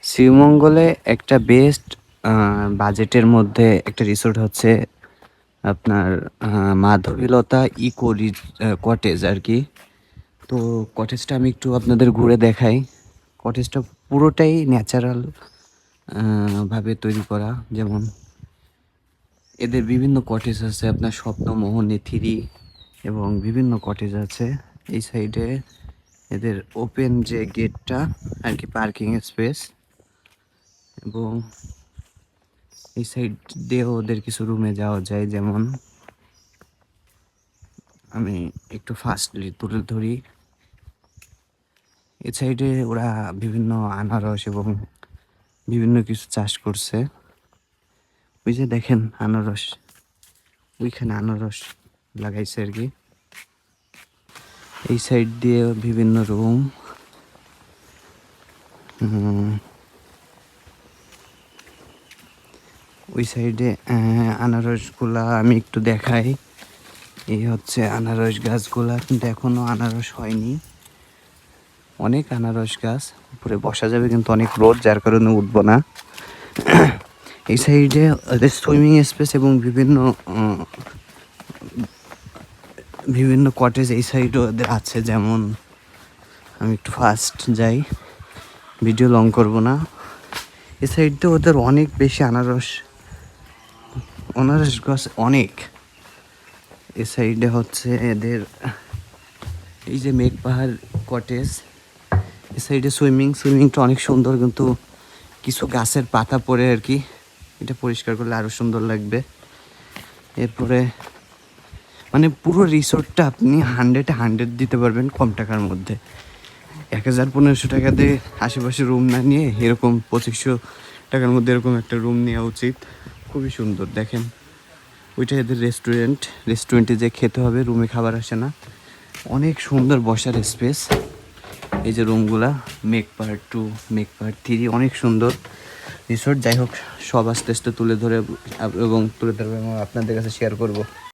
শ্রীমঙ্গলে একটা বেস্ট বাজেটের মধ্যে একটা রিসোর্ট হচ্ছে আপনার মাধবীলতা ইকো কটেজ আর কি। তো কটেজটা আমি একটু আপনাদের ঘুরে দেখাই। কটেজটা পুরোটাই ন্যাচারাল ভাবে তৈরি করা। যেমন এদের বিভিন্ন কটেজ আছে, আপনার স্বপ্নমোহনী থ্রি এবং বিভিন্ন কটেজ আছে। এই সাইডে এদের ওপেন যে গেটটা আর কি, পার্কিং স্পেস, এবং এই সাইড দিয়েও ওদের কিছু রুমে যাওয়া যায়। যেমন আমি একটু ফাস্টলি তুলে ধরি, এই সাইডে ওরা বিভিন্ন আনারস এবং বিভিন্ন কিছু চাষ করছে। ওই যে দেখেন আনারস, ওইখানে আনারস লাগাইছে আর কি। এই সাইড দিয়ে বিভিন্ন রুম, ওই সাইডে আনারসগুলা আমি একটু দেখাই। এই হচ্ছে আনারস গাছগুলা, কিন্তু এখনো আনারস হয়নি। অনেক আনারস গাছ, উপরে বসা যাবে কিন্তু অনেক রোদ, যার কারণে উঠবো না। এই সাইডে ওদের সুইমিং স্পেস এবং বিভিন্ন কটেজ এই সাইডে ওদের আছে। যেমন আমি একটু ফাস্ট যাই, ভিডিও লং করব না। এই সাইডে ওদের অনেক বেশি আনারস গাছ অনেক। এই সাইডে হচ্ছে এদের এই যে মেঘ পাহাড় কটেজ, এই সাইডে সুইমিংটা অনেক সুন্দর, কিন্তু কিছু গাছের পাতা পড়ে আর কি। এটা পরিষ্কার করলে আরও সুন্দর লাগবে। এরপরে মানে পুরো রিসোর্টটা আপনি 100 দিতে পারবেন কম টাকার মধ্যে। 1000-1500 টাকা দিয়ে আশেপাশে রুম না নিয়ে এরকম 2500 টাকার মধ্যে এরকম একটা রুম নেওয়া উচিত। খুবই সুন্দর। দেখেন ওইটা এদের রেস্টুরেন্টে যে খেতে হবে, রুমে খাবার আসে না। অনেক সুন্দর বসার স্পেস। এই যে রুমগুলা, মেঘ পাহাড় 2, মেঘ পাহাড় 3, অনেক সুন্দর রিসোর্ট। যাই হোক, সব আস্তে আস্তে তুলে ধরে এবং আপনাদের কাছে শেয়ার করব।